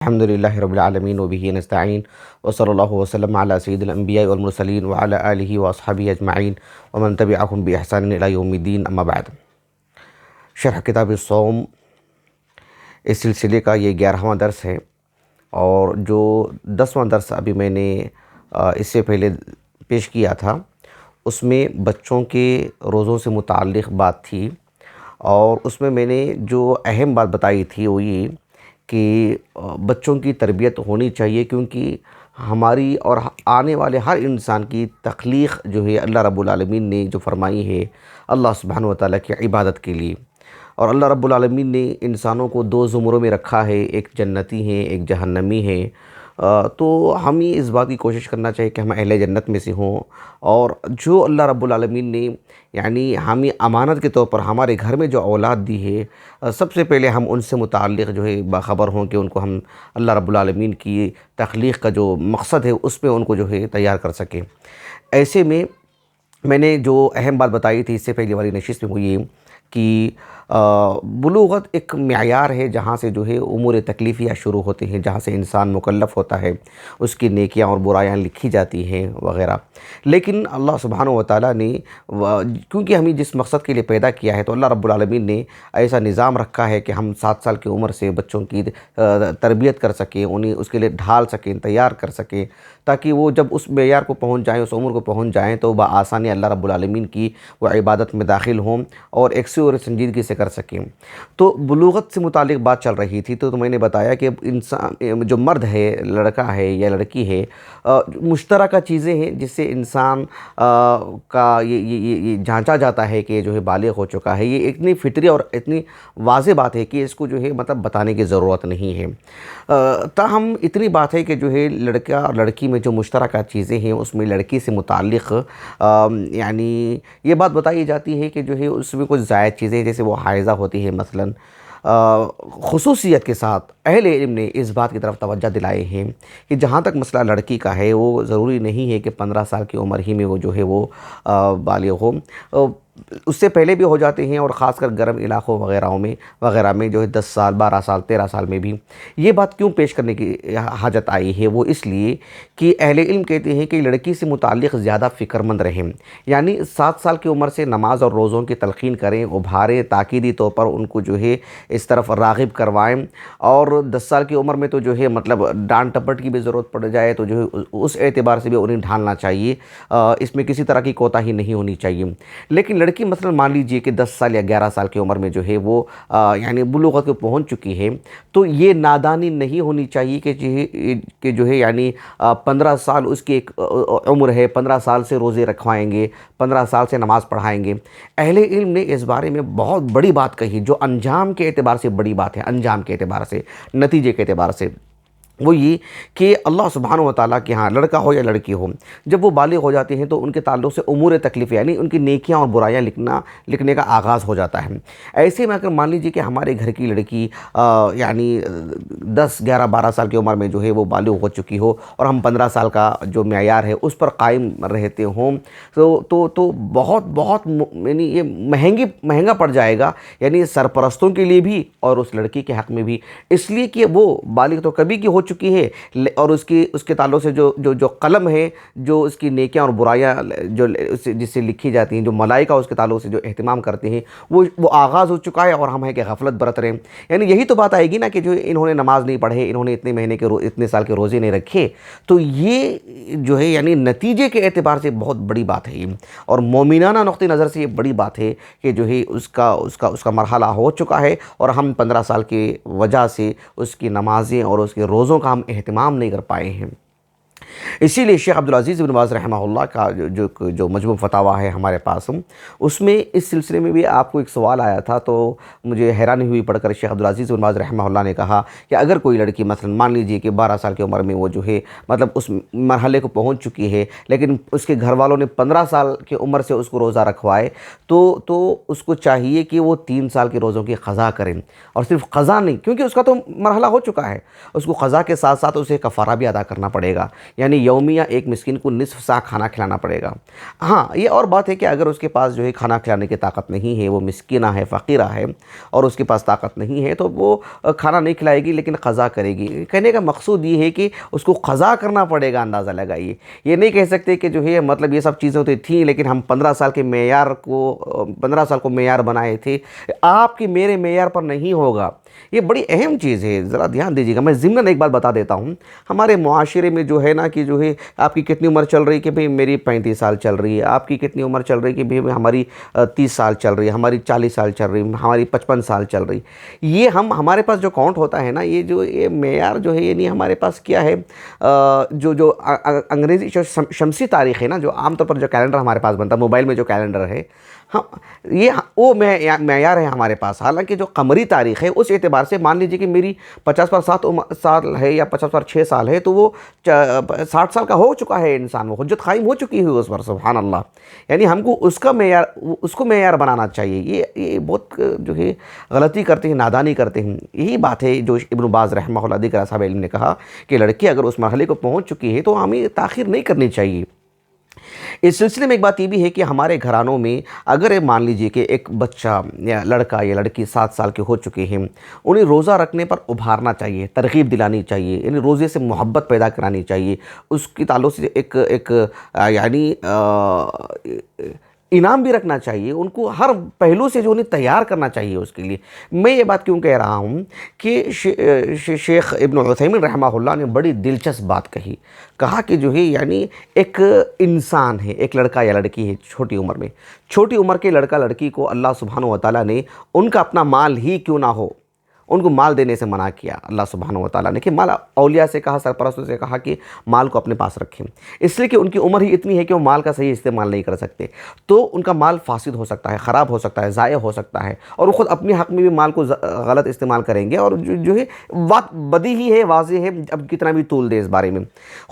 الحمد للہ رب العالمین وبہ نستعین وصلی اللہ وسلم علی سید الانبیاء والمرسلین وعلی آلہ واصحابہ اجمعین ومن تبعہم بإحسان الی یوم الدین اما بعد۔ شرح کتاب الصوم اس سلسلے کا یہ 11واں درس ہے، اور جو 10واں درس ابھی میں نے اس سے پہلے پیش کیا تھا اس میں بچوں کے روزوں سے متعلق بات تھی، اور اس میں نے جو اہم بات بتائی تھی وہ یہ کہ بچوں کی تربیت ہونی چاہیے، کیونکہ ہماری اور آنے والے ہر انسان کی تخلیق جو ہے اللہ رب العالمین نے جو فرمائی ہے اللہ سبحانہ وتعالیٰ کی عبادت کے لیے، اور اللہ رب العالمین نے انسانوں کو 2 زمروں میں رکھا ہے، ایک جنتی ہیں ایک جہنمی ہیں۔ تو ہمیں اس بات کی کوشش کرنا چاہیے کہ ہم اہل جنت میں سے ہوں، اور جو اللہ رب العالمین نے یعنی ہمیں امانت کے طور پر ہمارے گھر میں جو اولاد دی ہے، سب سے پہلے ہم ان سے متعلق جو ہے باخبر ہوں کہ ان کو ہم اللہ رب العالمین کی تخلیق کا جو مقصد ہے اس میں ان کو جو ہے تیار کر سکیں۔ ایسے میں نے جو اہم بات بتائی تھی اس سے پہلے والی نشست میں وہ یہ کہ بلوغت ایک معیار ہے جہاں سے جو ہے امور تکلیفیہ شروع ہوتے ہیں، جہاں سے انسان مکلف ہوتا ہے، اس کی نیکیاں اور برائیاں لکھی جاتی ہیں وغیرہ۔ لیکن اللہ سبحانہ وتعالیٰ نے کیونکہ ہمیں جس مقصد کے لیے پیدا کیا ہے، تو اللہ رب العالمین نے ایسا نظام رکھا ہے کہ ہم 7 سال کی عمر سے بچوں کی تربیت کر سکیں، انہیں اس کے لیے ڈھال سکیں، تیار کر سکیں، تاکہ وہ جب اس معیار کو پہنچ جائیں، اس عمر کو پہنچ جائیں تو بآسانی اللہ رب العالمین کی وہ عبادت میں داخل ہوں اور ایک اور سنجیدگی سے کر سکیں۔ تو بلوغت سے متعلق بات چل رہی تھی، تو میں نے بتایا کہ انسان جو مرد ہے، لڑکا ہے یا لڑکی ہے، مشترکہ چیزیں ہیں جس سے انسان کا یہ جانچا جاتا ہے کہ جو ہے بالغ ہو چکا ہے۔ یہ اتنی فطری اور اتنی واضح بات ہے کہ اس کو جو ہے بتانے کی ضرورت نہیں ہے۔ تاہم اتنی بات ہے کہ جو ہے لڑکا اور لڑکی میں جو مشترکہ چیزیں ہیں اس میں لڑکی سے متعلق یعنی یہ بات بتائی جاتی ہے کہ جو ہے اس میں کچھ زائد چیزیں جیسے وہ حائضہ ہوتی ہے مثلاً، خصوصیت کے ساتھ اہل علم نے اس بات کی طرف توجہ دلائے ہیں کہ جہاں تک مسئلہ لڑکی کا ہے وہ ضروری نہیں ہے کہ 15 سال کی عمر ہی میں وہ جو ہے وہ بالغ ہو، اس سے پہلے بھی ہو جاتے ہیں، اور خاص کر گرم علاقوں وغیرہ میں جو ہے 10 سال 12 سال 13 سال میں بھی۔ یہ بات کیوں پیش کرنے کی حاجت آئی ہے؟ وہ اس لیے کہ اہل علم کہتے ہیں کہ لڑکی سے متعلق زیادہ فکر مند رہیں، یعنی 7 سال کی عمر سے نماز اور روزوں کی تلقین کریں، ابھاریں، تاکیدی طور پر ان کو جو ہے اس طرف راغب کروائیں، اور 10 سال کی عمر میں تو جو ہے ڈانٹ ٹپٹ کی بھی ضرورت پڑ جائے تو جو ہے اس اعتبار سے بھی انہیں ڈھالنا چاہیے، اس میں کسی طرح کی کوتاہی نہیں ہونی چاہیے۔ لیکن لڑکی مثلا مان لیجئے کہ 10 سال یا 11 سال کی عمر میں جو ہے وہ یعنی بلوغت کو پہنچ چکی ہے، تو یہ نادانی نہیں ہونی چاہیے کہ جو ہے یعنی 15 سال اس کی ایک عمر ہے، 15 سال سے روزے رکھوائیں گے، 15 سال سے نماز پڑھائیں گے۔ اہل علم نے اس بارے میں بہت بڑی بات کہی، جو انجام کے اعتبار سے بڑی بات ہے، انجام کے اعتبار سے، نتیجے کے اعتبار سے، وہ یہ کہ اللہ سبحانہ وتعالیٰ کے ہاں لڑکا ہو یا لڑکی ہو، جب وہ بالغ ہو جاتے ہیں تو ان کے تعلق سے امور تکلیف یعنی ان کی نیکیاں اور برائیاں لکھنے کا آغاز ہو جاتا ہے۔ ایسے میں اگر مان لیجیے کہ ہمارے گھر کی لڑکی یعنی 10 11 12 سال کی عمر میں جو ہے وہ بالغ ہو چکی ہو، اور ہم 15 سال کا جو معیار ہے اس پر قائم رہتے ہوں، تو بہت یعنی یہ مہنگا پڑ جائے گا، یعنی سرپرستوں کے لیے بھی اور اس لڑکی کے حق میں بھی، اس لیے کہ وہ بالغ تو کبھی کی ہو چکی ہے، اور اس کے تعلق سے جو قلم ہے، جو اس کی نیکیاں اور برائیاں جو جس سے لکھی جاتی ہیں، جو ملائکہ اس کے تعلق سے جو اہتمام کرتے ہیں، وہ آغاز ہو چکا ہے، اور ہم ہیں کہ غفلت برت رہے ہیں۔ یعنی یہی تو بات آئے گی نا کہ جو انہوں نے نماز نہیں پڑھے، انہوں نے اتنے سال کے روزے نہیں رکھے، تو یہ جو ہے یعنی نتیجے کے اعتبار سے بہت بڑی بات ہے، اور مومنانہ نقطہ نظر سے یہ بڑی بات ہے کہ جو ہے اس کا مرحلہ ہو چکا ہے، اور ہم 15 سال کی وجہ سے اس کی نمازیں اور اس کے روزوں کا ہم اہتمام نہیں کر پائے ہیں۔ اسی لیے شیخ عبدالعزیز بن باز رحمہ اللہ کا جو مجموع فتاویٰ ہے ہمارے پاس، اس میں اس سلسلے میں بھی آپ کو ایک سوال آیا تھا، تو مجھے حیرانی ہوئی پڑھ کر۔ شیخ عبدالعزیز بن باز رحمہ اللہ نے کہا کہ اگر کوئی لڑکی مثلا مان لیجئے کہ 12 سال کی عمر میں وہ جو ہے اس مرحلے کو پہنچ چکی ہے، لیکن اس کے گھر والوں نے 15 سال کی عمر سے اس کو روزہ رکھوائے، تو اس کو چاہیے کہ وہ 3 سال کے روزوں کی قضا کریں، اور صرف قضا نہیں، کیونکہ اس کا تو مرحلہ ہو چکا ہے، اس کو قضا کے ساتھ ساتھ اسے کفارہ بھی ادا کرنا پڑے گا، یعنی یومیہ ایک مسکین کو نصف سا کھانا کھلانا پڑے گا۔ ہاں یہ اور بات ہے کہ اگر اس کے پاس جو ہے کھانا کھلانے کی طاقت نہیں ہے، وہ مسکینہ ہے، فقیرہ ہے اور اس کے پاس طاقت نہیں ہے، تو وہ کھانا نہیں کھلائے گی لیکن قضا کرے گی۔ کہنے کا مقصود یہ ہے کہ اس کو قضا کرنا پڑے گا، اندازہ لگائیے۔ یہ نہیں کہہ سکتے کہ جو ہے مطلب یہ سب چیزیں تو تھیں لیکن ہم 15 سال کے معیار کو 15 سال کو معیار بنائے تھے، آپ کی میرے معیار پر نہیں ہوگا۔ یہ بڑی اہم چیز ہے، ذرا دھیان دیجیے گا۔ میں ضمناً ایک بات بتا دیتا ہوں، ہمارے معاشرے میں جو ہے نا کہ جو ہے آپ کی کتنی عمر چل رہی کہ بھئی میری 35 سال چل رہی ہے، آپ کی کتنی عمر چل رہی کہ بھئی ہماری 30 سال چل رہی ہے، ہماری 40 سال چل رہی ہے، ہماری 55 سال چل رہی ہے۔ یہ ہمارے پاس جو کاؤنٹ ہوتا ہے نا، یہ معیار جو ہے یعنی ہمارے پاس کیا ہے، جو انگریزی شمسی تاریخ ہے نا، جو عام طور پر جو کیلنڈر ہمارے پاس بنتا ہے، موبائل میں جو کیلنڈر ہے، ہاں یہ وہ معیار ہے ہمارے پاس۔ حالانکہ جو قمری تاریخ ہے اس اعتبار سے مان لیجیے کہ میری 50 پر 7 سال ہے یا 50 پر 6 سال ہے، تو وہ 60 سال کا ہو چکا ہے انسان، وہ حجت قائم ہو چکی ہے اس پر، سبحان اللہ۔ یعنی ہم کو اس کو معیار بنانا چاہیے۔ یہ بہت جو ہے غلطی کرتے ہیں، نادانی کرتے ہیں۔ یہی بات ہے جو ابن باز رحمہ اللہ دیگر اصحاب علم نے کہا کہ لڑکی اگر اس مرحلے کو پہنچ چکی ہے تو ہمیں تاخیر نہیں کرنی چاہیے۔ اس سلسلے میں ایک بات یہ بھی ہے کہ ہمارے گھرانوں میں اگر مان لیجئے کہ ایک بچہ یا لڑکا یا لڑکی 7 سال کے ہو چکے ہیں، انہیں روزہ رکھنے پر ابھارنا چاہیے، ترغیب دلانی چاہیے، یعنی روزے سے محبت پیدا کرانی چاہیے، اس کی تعلق سے ایک یعنی انعام بھی رکھنا چاہیے، ان کو ہر پہلو سے جو انہیں تیار کرنا چاہیے اس کے لیے۔ میں یہ بات کیوں کہہ رہا ہوں کہ شیخ ابن عثیمین رحمہ اللہ نے بڑی دلچسپ بات کہا کہ جو ہے یعنی ایک انسان ہے، ایک لڑکا یا لڑکی ہے چھوٹی عمر کے لڑکا لڑکی کو اللہ سبحانہ وتعالیٰ نے ان کا اپنا مال ہی کیوں نہ ہو، ان کو مال دینے سے منع کیا اللہ سبحانہ وتعالیٰ نے، کہ مال اولیاء سے کہا، سرپرستوں سے کہا کہ مال کو اپنے پاس رکھیں، اس لیے کہ ان کی عمر ہی اتنی ہے کہ وہ مال کا صحیح استعمال نہیں کر سکتے، تو ان کا مال فاسد ہو سکتا ہے، خراب ہو سکتا ہے، ضائع ہو سکتا ہے، اور وہ خود اپنے حق میں بھی مال کو غلط استعمال کریں گے، اور جو ہے بات بدی ہی ہے، واضح ہے، اب کتنا بھی طول دے اس بارے میں۔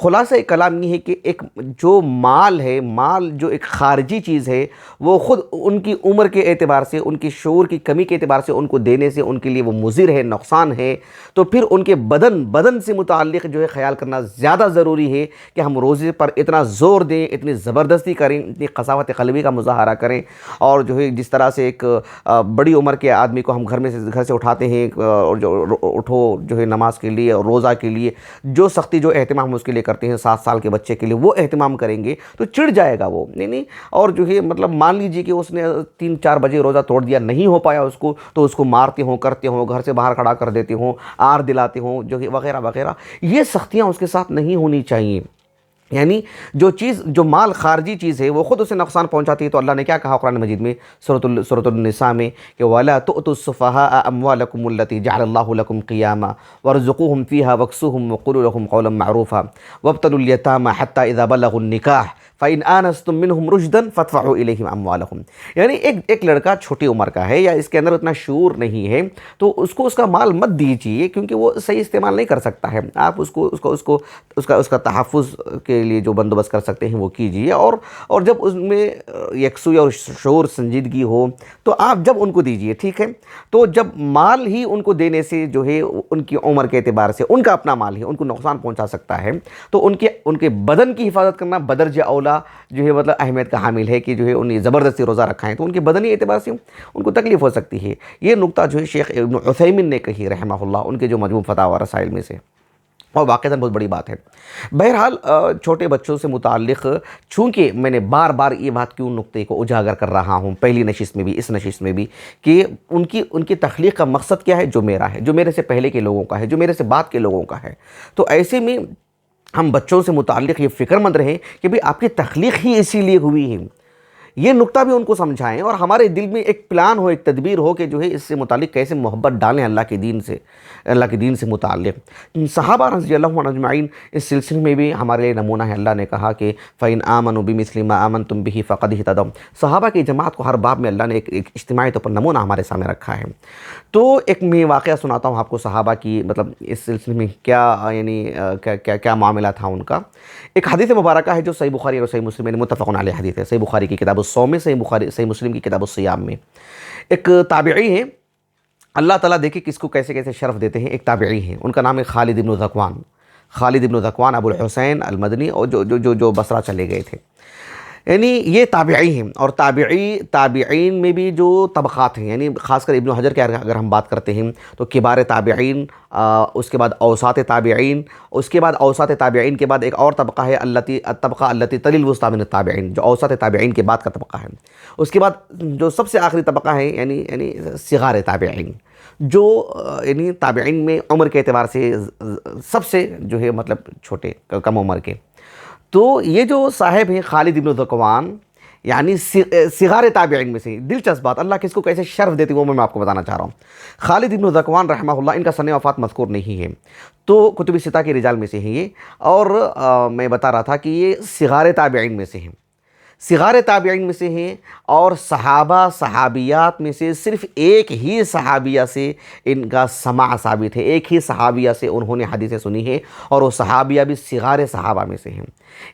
خلاصہ کلام یہ ہے کہ ایک جو مال ہے، مال جو ایک خارجی چیز ہے، وہ خود ان کی عمر کے اعتبار سے، ان کی شعور کی کمی کے اعتبار سے ان کو دینے سے ان کے لیے وہ مضر ہے، نقصان ہے، تو پھر ان کے بدن سے متعلق جو ہے خیال کرنا زیادہ ضروری ہے کہ ہم روزے پر اتنا زور دیں، اتنی زبردستی کریں، اتنی قساوت قلبی کا مظاہرہ کریں، اور جو ہے جس طرح سے ایک بڑی عمر کے آدمی کو ہم گھر سے اٹھاتے ہیں، اور جو اٹھو جو ہے نماز کے لیے اور روزہ کے لیے، جو سختی جو اہتمام اس کے لیے کرتے ہیں 7 سال کے بچے کے لیے، وہ اہتمام کریں گے تو چڑ جائے گا وہ، نہیں، اور جو ہے مطلب مان لیجیے کہ اس نے 3-4 بجے روزہ توڑ دیا، نہیں ہو پایا اس کو، تو اس کو مارتے ہوں، کرتے ہوں، گھر سے باہر کھڑا کر دیتے ہوں، آر دلاتے ہوں، جو وغیرہ وغیرہ۔ یہ سختیاں اس کے ساتھ نہیں ہونی چاہیے۔ یعنی جو مال خارجی چیز ہے وہ خود اسے نقصان پہنچاتی ہے، تو اللہ نے کیا کہا قرآن مجید میں سورۃ النساء میں کہ وَلَا تُؤْتُوا السُّفَهَاءَ أَمْوَالَكُمُ الَّتِي جَعَلَ اللَّهُ لَكُمْ قِيَامًا وَارْزُقُوهُمْ فِيهَا وَاكْسُوهُمْ وَقُولُوا لَهُمْ قَوْلًا مَّعْرُوفًا وَابْتَلُوا الْيَتَامَى حَتَّى إِذَا بَلَغُوا النِّكَاحَ فَإِنْ آنَسْتُم مِّنْهُمْ رُشْدًا فَادْفَعُوا إِلَيْهِمْ أَمْوَالَهُمْ۔ یعنی ایک لڑکا چھوٹی عمر کا ہے یا اس کے اندر اتنا شعور نہیں ہے، تو اس کو اس کا مال مت دیجیے، کیونکہ وہ صحیح استعمال نہیں کر سکتا ہے۔ آپ اس کا تحفظ کے لیے جو بندوبست کر سکتے ہیں وہ کیجیے، اور جب اس میں یکسوئی اور شعور سنجیدگی ہو تو آپ جب ان کو دیجیے، ٹھیک ہے۔ تو جب مال ہی ان کو دینے سے جو ہے ان کی عمر کے اعتبار سے ان کا اپنا مال ہی ان کو نقصان پہنچا سکتا ہے، تو ان کے بدن کی حفاظت کرنا بدرجہ اولا جو ہے مطلب اہمیت کا حامل ہے، کہ جو ہے انہیں زبردستی روزہ رکھائیں تو ان کے بدنی اعتبار سے ان کو تکلیف ہو سکتی ہے۔ یہ نقطہ جو ہے شیخ ابن عثیمین نے کہی رحمہ اللہ، ان کے جو مجموع فتاوی رسائل میں سے، اور واقعتاً بہت بڑی بات ہے۔ بہرحال چھوٹے بچوں سے متعلق چونکہ میں نے بار بار یہ بات کیوں نقطے کو اجاگر کر رہا ہوں، پہلی نشست میں بھی، اس نشست میں بھی، کہ ان کی تخلیق کا مقصد کیا ہے، جو میرا ہے، جو میرے سے پہلے کے لوگوں کا ہے، جو میرے سے بعد کے لوگوں کا ہے، تو ایسے میں ہم بچوں سے متعلق یہ فکر مند رہیں کہ بھئی آپ کی تخلیق ہی اسی لیے ہوئی ہے۔ یہ نقطہ بھی ان کو سمجھائیں، اور ہمارے دل میں ایک پلان ہو، ایک تدبیر ہو کہ جو ہے اس سے متعلق کیسے محبت ڈالیں اللہ کے دین سے متعلق۔ صحابہ رضی اللہ عنہ اجمعین اس سلسلے میں بھی ہمارے لیے نمونہ ہے۔ اللہ نے کہا کہ فَإِنْ آمَنُوا بِمِثْلِ مَا آمَنْتُمْ بِهِ فَقَدْ اهْتَدَوْا۔ صحابہ کی جماعت کو ہر باب میں اللہ نے ایک اجتماعی طور پر نمونہ ہمارے سامنے رکھا ہے۔ تو ایک میں واقعہ سناتا ہوں آپ کو، صحابہ کی مطلب اس سلسلے میں کیا یعنی کیا معاملہ تھا ان کا۔ ایک حدیث مبارکہ ہے جو صحیح بخاری اور صحیح مسلم میں متفق علیہ حدیث ہے، صحیح بخاری کی کتاب الصوم میں، صحیح مسلم کی کتاب الصیام میں۔ ایک تابعی ہے، اللہ تعالیٰ دیکھیں کس کو کیسے کیسے شرف دیتے ہیں، ایک تابعی ہیں، ان کا نام ہے خالد بن ذکوان۔ خالد ابن ذکوان ابو الحسین المدنی، اور جو بصرہ چلے گئے تھے. یعنی یہ تابعی ہیں، اور تابعین میں بھی جو طبقات ہیں، یعنی خاص کر ابن حجر کے اگر ہم بات کرتے ہیں تو کبار تابعین، اس کے بعد اوساط تابعین، اس کے بعد اوساط تابعین کے بعد ایک اور طبقہ ہے الطبقہ التی تلی الوسطی من التابعین، جو اوساط تابعین کے بعد کا طبقہ ہے. اس کے بعد جو سب سے آخری طبقہ ہے یعنی صغار تابعین، جو یعنی تابعین میں عمر کے اعتبار سے سب سے جو ہے مطلب چھوٹے، کم عمر کے. تو یہ جو صاحب ہیں خالد ابن ذکوان، یعنی صغار تابعین میں سے. دلچسپ بات، اللہ کس کو کیسے شرف دیتی وہ میں آپ کو بتانا چاہ رہا ہوں. خالد ابن ذکوان رحمہ اللہ، ان کا سن وفات مذکور نہیں ہے، تو کتب ستہ کے رجال میں سے ہیں یہ. اور میں بتا رہا تھا کہ یہ صغار تابعین میں سے ہیں، صغار تابعین میں سے ہیں. اور صحابہ صحابیات میں سے صرف ایک ہی صحابیہ سے ان کا سماع ثابت ہے، ایک ہی صحابیہ سے انہوں نے حدیثیں سنی ہے، اور وہ صحابیہ بھی صغار صحابہ میں سے ہیں.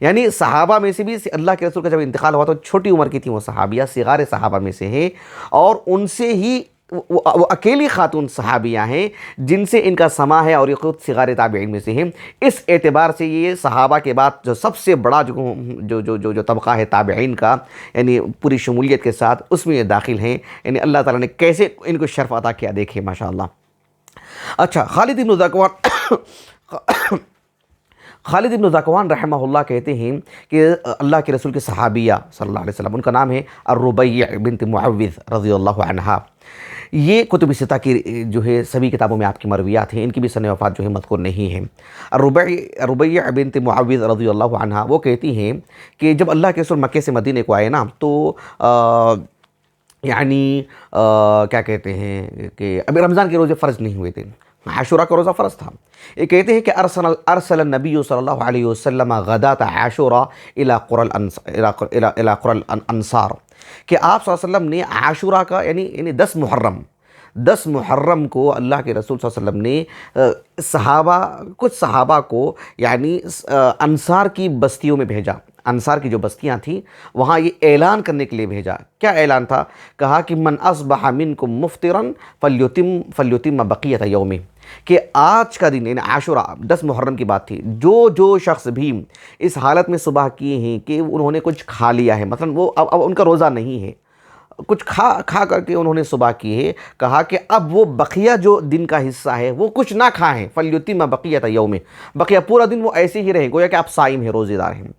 یعنی صحابہ میں سے بھی اللہ کے رسول کا جب انتقال ہوا تو چھوٹی عمر کی تھیں وہ صحابیہ، صغار صحابہ میں سے ہیں. اور ان سے ہی وہ اکیلی خاتون صحابیہ ہیں جن سے ان کا سماع ہے، اور یہ خود صغار تابعین میں سے ہیں. اس اعتبار سے یہ صحابہ کے بعد جو سب سے بڑا جو طبقہ ہے تابعین کا، یعنی پوری شمولیت کے ساتھ اس میں یہ داخل ہیں. یعنی اللہ تعالیٰ نے کیسے ان کو شرف عطا کیا دیکھیں ماشاءاللہ. اچھا، خالد ابن ذکوان رحمہ اللہ کہتے ہیں کہ اللہ کے رسول کے صحابیہ صلی اللہ علیہ وسلم، ان کا نام ہے الربیع بنت معوذ رضی اللہ عنہا. یہ کتب ستہ کی جو ہے سبھی کتابوں میں آپ کی مرویات ہیں، ان کی بھی سن وفات جو ہے مذکور نہیں ہے. الربیع بنت معوذ رضی اللہ عنہا وہ کہتی ہیں کہ جب اللہ کے رسول مکے سے مدینے کو آئے نا، تو یعنی کیا کہتے ہیں کہ ابھی رمضان کے روزے فرض نہیں ہوئے تھے، عاشورہ کا روزہ فرض تھا. یہ کہتے ہیں کہ ارسل النبی صلی اللہ علیہ وسلم غدات عاشورہ الی قرى الانصار، کہ آپ صلی اللہ علیہ وسلم نے عاشورہ کا یعنی 10 محرم کو اللہ کے رسول صلی اللہ علیہ وسلم نے کچھ صحابہ کو یعنی انصار کی بستیوں میں بھیجا. انصار کی جو بستیاں تھیں وہاں یہ اعلان کرنے کے لیے بھیجا. کیا اعلان تھا؟ کہا کہ من اصبح منکم مفطرا فلیتم بقیۃ یومہ، کہ آج کا دن یعنی عاشورہ 10 محرم کی بات تھی، جو شخص بھی اس حالت میں صبح کیے ہیں کہ انہوں نے کچھ کھا لیا ہے، مثلا وہ اب ان کا روزہ نہیں ہے، کچھ کھا کر کے انہوں نے صبح کی ہے، کہا کہ اب وہ بقیہ جو دن کا حصہ ہے وہ کچھ نہ کھائیں. فلیتم بقیۃ یومہ، بقیہ پورا دن وہ ایسے ہی رہیں، گویا کہ آپ صائم ہیں، روزے دار ہیں.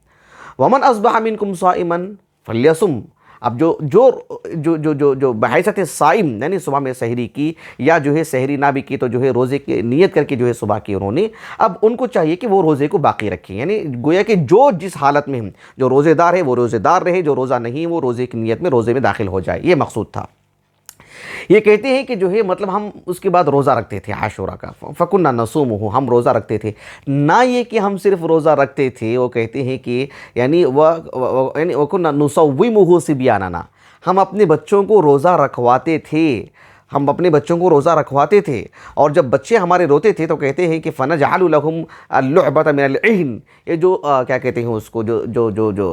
ومن اصبح منکم صائما فلیصم، اب جو بحیثیت صائم یعنی صبح میں سحری کی یا جو ہے سحری نہ بھی کی تو جو ہے روزے کی نیت کر کے جو ہے صبح کی انہوں نے، اب ان کو چاہیے کہ وہ روزے کو باقی رکھیں. یعنی گویا کہ جو جس حالت میں جو روزے دار ہے وہ روزے دار رہے، جو روزہ نہیں وہ روزے کی نیت میں روزے میں داخل ہو جائے، یہ مقصود تھا. یہ کہتے ہیں کہ جو ہے مطلب ہم اس کے بعد روزہ رکھتے تھے عاشورہ کا، فَكُنَّا نَصُومُهُ، ہم روزہ رکھتے تھے. نہ یہ کہ ہم صرف روزہ رکھتے تھے، وہ کہتے ہیں کہ یعنی وَكُنَّا نُصَوِّمُهُ صِبْيَانَنَا، ہم اپنے بچوں کو روزہ رکھواتے تھے، ہم اپنے بچوں کو روزہ رکھواتے تھے. اور جب بچے ہمارے روتے تھے تو کہتے ہیں کہ فَنَجْعَلُ لَهُمْ اللُّعْبَةَ مِنَ الْعِهْنِ، یہ جو کیا کہتے ہیں اس کو، جو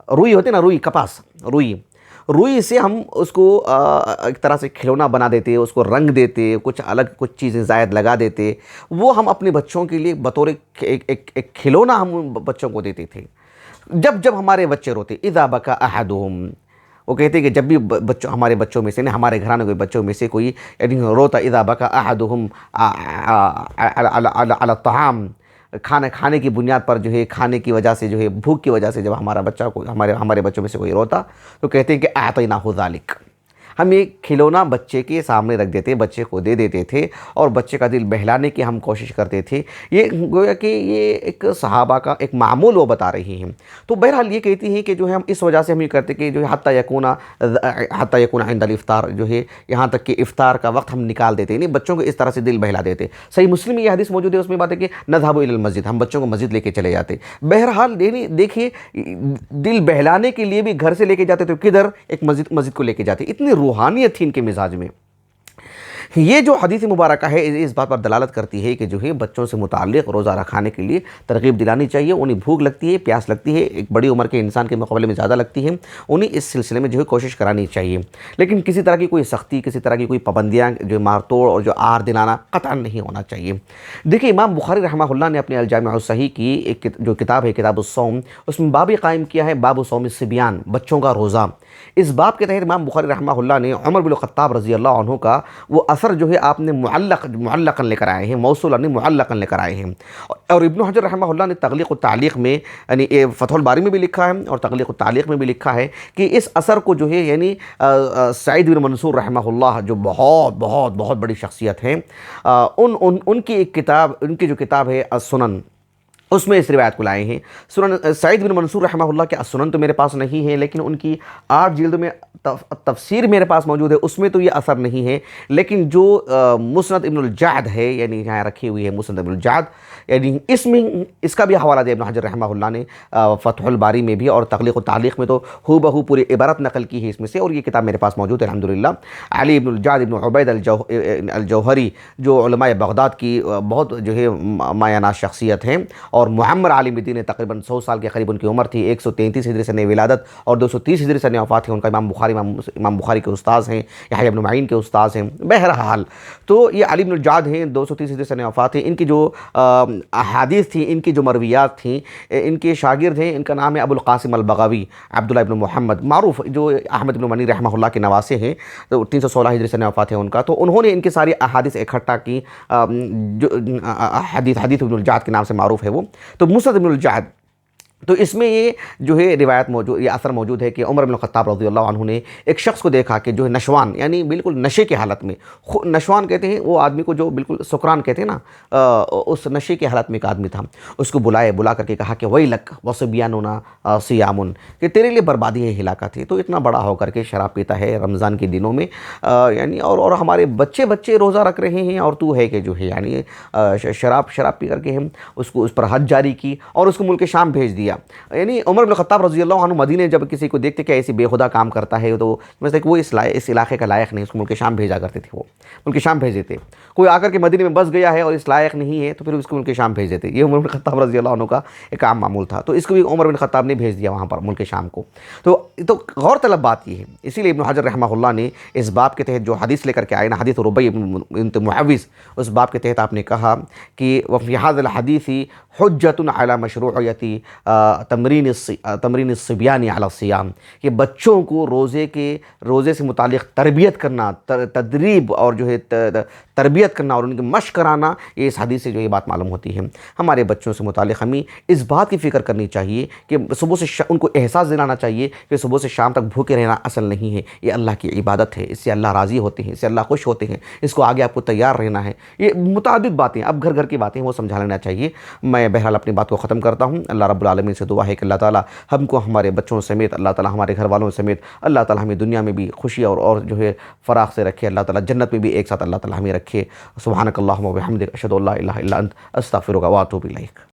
روئی ہوتے نا، روئی، کپاس، روئی سے ہم اس کو ایک طرح سے کھلونا بنا دیتے، اس کو رنگ دیتے، کچھ الگ کچھ چیزیں زائد لگا دیتے، وہ ہم اپنے بچوں کے لیے بطور ایک کھلونا ہم بچوں کو دیتے تھے جب ہمارے بچے روتے. اذا بکا احدہم، وہ کہتے ہیں کہ جب بھی ہمارے بچوں میں سے ہمارے گھرانے کے بچوں میں سے کوئی یعنی روتا، اذا بکا احدہم علی الطعام، کھانے کی بنیاد پر جو ہے، کھانے کی وجہ سے جو ہے، بھوک کی وجہ سے جب ہمارے بچوں میں سے کوئی روتا تو کہتے ہیں کہ اعطیناہ ذالک، ہم یہ کھلونا بچے کے سامنے رکھ دیتے، بچے کو دے دیتے تھے اور بچے کا دل بہلانے کی ہم کوشش کرتے تھے. یہ گویا کہ یہ ایک صحابہ کا ایک معمول وہ بتا رہی ہیں. تو بہرحال یہ کہتی ہیں کہ جو ہے ہم اس وجہ سے ہم یہ کرتے کہ جو ہے حتی یکون عند الافطار، جو ہے یہاں تک کہ افطار کا وقت ہم نکال دیتے، یعنی بچوں کو اس طرح سے دل بہلا دیتے. صحیح مسلم میں یہ حدیث موجود ہے، اس میں بات ہے کہ نذهب الی المسجد، ہم بچوں کو مسجد لے کے چلے جاتے. بہرحال دیکھیے دل بہلانے کے لیے بھی گھر سے لے کے جاتے تو کدھر، ایک مسجد کو لے کے جاتے. اتنی روحانیت تھی ان کے مزاج میں. یہ جو حدیث مبارکہ ہے اس بات پر دلالت کرتی ہے کہ جو ہے بچوں سے متعلق روزہ رکھانے کے لیے ترغیب دلانی چاہیے. انہیں بھوک لگتی ہے, پیاس لگتی ہے, ایک بڑی عمر کے انسان کے مقابلے میں زیادہ لگتی ہے, انہیں اس سلسلے میں جو ہے کوشش کرانی چاہیے. لیکن کسی طرح کی کوئی سختی, کسی طرح کی کوئی پابندیاں, جو مار توڑ اور جو آر دلانا قطعاً نہیں ہونا چاہیے. دیکھیں امام بخاری رحمہ اللہ نے اپنے الجامع الصحیح کی ایک جو کتاب ہے کتاب الصوم, اس میں باب قائم کیا ہے, باب صوم الصبیان, بچوں کا روزہ. اس باب کے تحت امام بخاری رحمہ اللہ نے عمر بن الخطاب رضی اللہ عنہ کا وہ اثر جو ہے آپ نے معلقاً لے کر آئے ہیں, موصولاً نہیں معلقاً لے کر آئے ہیں. اور ابن حجر رحمہ اللہ نے تغلیق التعلیق میں یعنی فتح الباری میں بھی لکھا ہے اور تغلیق التعلیق میں بھی لکھا ہے کہ اس اثر کو جو ہے یعنی سعید بن منصور رحمہ اللہ جو بہت بڑی شخصیت ہیں, ان کی ایک کتاب, ان کی جو کتاب ہے السنن, اس میں اس روایت کو لائے ہیں. سنن سعید بن منصور رحمہ اللہ کے السنن تو میرے پاس نہیں ہے, لیکن ان کی 8 جلدوں میں تفسیر میرے پاس موجود ہے, اس میں تو یہ اثر نہیں ہے. لیکن جو مسند ابن الجعد ہے, یعنی یہاں رکھی ہوئی ہے مسند ابن الجعد, یعنی اس کا بھی حوالہ دیا ابن حجر رحمہ اللہ نے فتح الباری میں بھی, اور تغلیق و تعلیق میں تو ہو بہو پوری عبارت نقل کی ہے اس میں سے, اور یہ کتاب میرے پاس موجود ہے الحمدللہ. علی ابن الجعد ابن عبید الجوہری جو علماء بغداد کی بہت جو ہے مایہ ناز شخصیت ہیں, اور معمر عالم دین, تقریباً 100 سال کے قریب ان کی عمر تھی, 133 ہجری سنِ ولادت اور 230 ہجری سنِ وفات ہے ان کا. امام بخاری کے استاذ ہیں, یحییٰ بن معین کے استاذ ہیں. بہرحال تو یہ علی بن الجعد ہیں, 230 ہجری سنِ وفات ہے. ان کی جو احادیث تھیں, ان کی جو مرویات تھیں, ان کے شاگرد ہیں, ان کا نام ہے ابو القاسم البغوی عبداللہ ابن محمد, معروف جو احمد بن منی رحمہ اللہ کے نواسے ہیں, 316 ہجری سنِ وفات ہے ان کا. تو انہوں نے ان کی ساری احادیث اکٹھا کی, جو حدیث ابن الجعد کے نام سے معروف ہے وہ. تو مسند ابن الجعد, تو اس میں یہ جو ہے روایت موجود, یہ اثر موجود ہے کہ عمر بن الخطاب رضی اللہ عنہ نے ایک شخص کو دیکھا کہ جو ہے نشوان, یعنی بالکل نشے کے حالت میں, نشوان کہتے ہیں وہ آدمی کو جو بالکل سکران کہتے ہیں نا, اس نشے کے حالت میں ایک آدمی تھا. اس کو بلا کر کے کہا کہ ویلک وصبیاننا صیام, کہ تیرے لیے بربادی ہے, ہلاکت ہے. تو اتنا بڑا ہو کر کے شراب پیتا ہے رمضان کے دنوں میں, یعنی اور ہمارے بچے روزہ رکھ رہے ہیں, اور تو ہے کہ جو ہے یعنی شراب پی کر کے ہم اس پر حد جاری کی اور اس کو ملک شام بھیج دیا. یعنی عمر بن الخطاب رضی اللہ عنہ مدینے جب کسی کو دیکھتے کہ ایسی بے خدا کام کرتا ہے, تو مثلا کہ وہ اس علاقے کا لائق نہیں, اس کو ملک شام بھیجا کرتے تھے, وہ ملک شام بھیج دیتے. کوئی آ کر کے مدینے میں بس گیا ہے اور اس لائق نہیں ہے, تو پھر اس کو ملک شام بھیج دیتے. یہ عمر بن الخطاب رضی اللہ عنہ کا ایک عام معمول تھا. تو اس کو بھی عمر بن الخطاب نے بھیج دیا وہاں پر ملک شام کو. تو غور طلب بات یہ ہے, اسی لیے ابن حجر رحمہ اللہ نے اس باب کے تحت جو حدیث لے کر کے آئے نا, حدیث ربیع بنت معوذ, اس باب کے تحت آپ نے کہا کہ وفی ھذا الحدیث حجۃ علی مشروعیت تمرین الصبیان علی الصیام, کہ بچوں کو روزے سے متعلق تربیت کرنا, تدریب اور جو ہے تربیت کرنا اور ان کی مشق کرانا, یہ اس حدیث سے جو یہ بات معلوم ہوتی ہے. ہمارے بچوں سے متعلق ہمیں اس بات کی فکر کرنی چاہیے کہ صبح سے ان کو احساس دلانا چاہیے کہ صبح سے شام تک بھوکے رہنا اصل نہیں ہے, یہ اللہ کی عبادت ہے, اس سے اللہ راضی ہوتے ہیں, اس سے اللہ خوش ہوتے ہیں, اس کو آگے آپ کو تیار رہنا ہے. یہ متعدد باتیں, اب گھر کی باتیں وہ سمجھا لینا چاہیے. میں بہرحال اپنی بات کو ختم کرتا ہوں. اللہ رب العالمین سے دعا ہے کہ اللہ تعالیٰ ہم کو ہمارے بچوں سمیت, اللہ تعالیٰ ہمارے گھر والوں سمیت, اللہ تعالیٰ ہمیں دنیا میں بھی خوشی اور جو ہے فراغ سے رکھے, اللہ تعالیٰ جنت میں بھی ایک ساتھ اللہ تعالیٰ ہمیں رکھے. سبحانک اللہم و بحمدک, اشہد ان لا الہ الا انت, استغفرک و اتوب الیک.